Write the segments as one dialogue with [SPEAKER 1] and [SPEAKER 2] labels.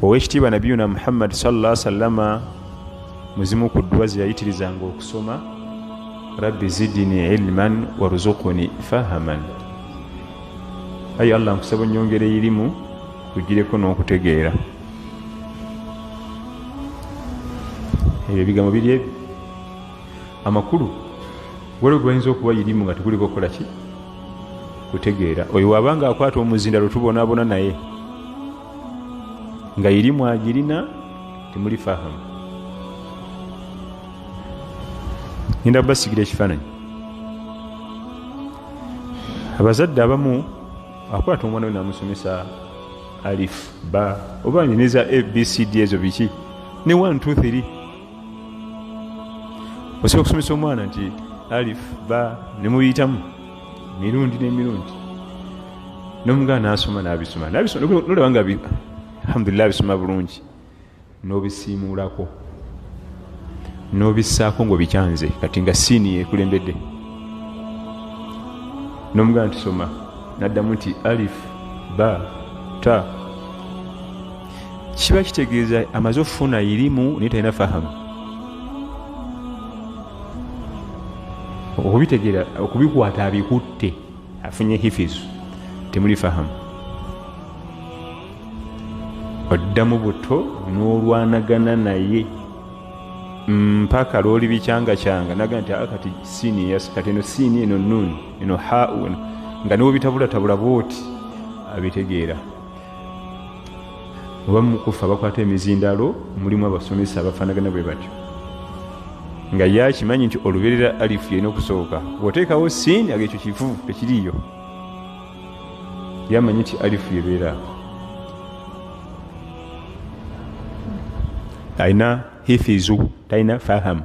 [SPEAKER 1] owekitiibwa nabiyuna Muhammad sallallahu alaihi wasallam muzimu ku dduwa ze yayitirizanga okusoma rabbi zidni ilman warzuqni fahaman, ayi Allah nkusaba nyongere irimu kugireko n'okutegeera. Ebyo bigambo biri ebyo amakulu waliwo gwayinza okuba irimu nga tekuliko kola ki kutegeera. Oyo wabanga akwata omuzindalo tubonaabona naye nga irimu agirina temuli fahamu. Ngenda basigira ekifaananyi. Abazadde abamu akwata omwana we namusomesa alif ba oba neza abcd ezo biki ne 1 2 3 osobola okusomesa omwana nti alif ba nemuyitamu mirundi n'emirundi n'omuganda n'asoma n'abisoma nolaba nga alhamdulillah bisoma bulungi, n'obisiimuulako n'obissaako ng'obikyanze kati nga siini yekulembedde, n'omuganda nti soma n'addamu nti alif ba ta, kiba kitegeeza amaze okufuna irimu naye talina fahamu. Okubitegeera okubikwata abikutte afunye hifizu temuli fahamu. Oddamu buto n'olwanagana naye mpaka lwoli bicyanga naga nti kati siini kati eno siini eno nuuni eno hau nga niwo bitabulatabula bwoti abitegeera. Oba mukufa bakwata emizindalo mulimu abasomesa abafaanagana bwe batyo nga yakimanyi nti oluberera alifu yena okusooka bw'oteekawo siini agekyo kivu tekiriyo, yamanyi nti alifu yebeera alina hifizu talina fahamu.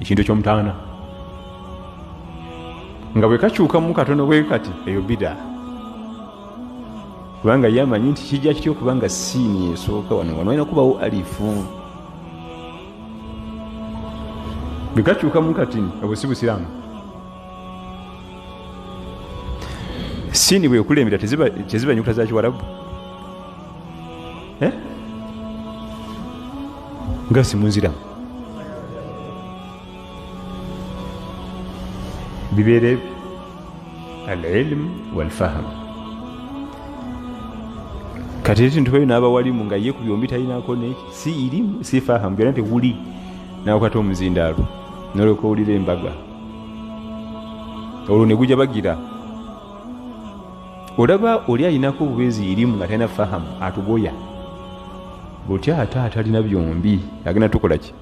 [SPEAKER 1] Ekintu ekyomutaana nga bwe kakyukamu katono bwe kati eyo bida, kubanga yamanyi nti kijja kityo kubanga siini esooka wano walina kubawo alifu. Bwe kakyukamu kati obwo si busiraamu. Siini bwe kulembera teziba nyukuta za Kiwarabu nga si munziramu bibeere al-ilm wal-fahm. Kati ekintu bayo n'abawalimu nga ye ku byombi talinako neki si irimu si fahamu byonna tewuli n'akwata omuzindaalo n'olyoka owulira embaga olwo ne gujja bagira. Olaba oli alinako obubeezi irimu nga talina fahamu atugoya butya ate atalina byombi agenda tukola ki?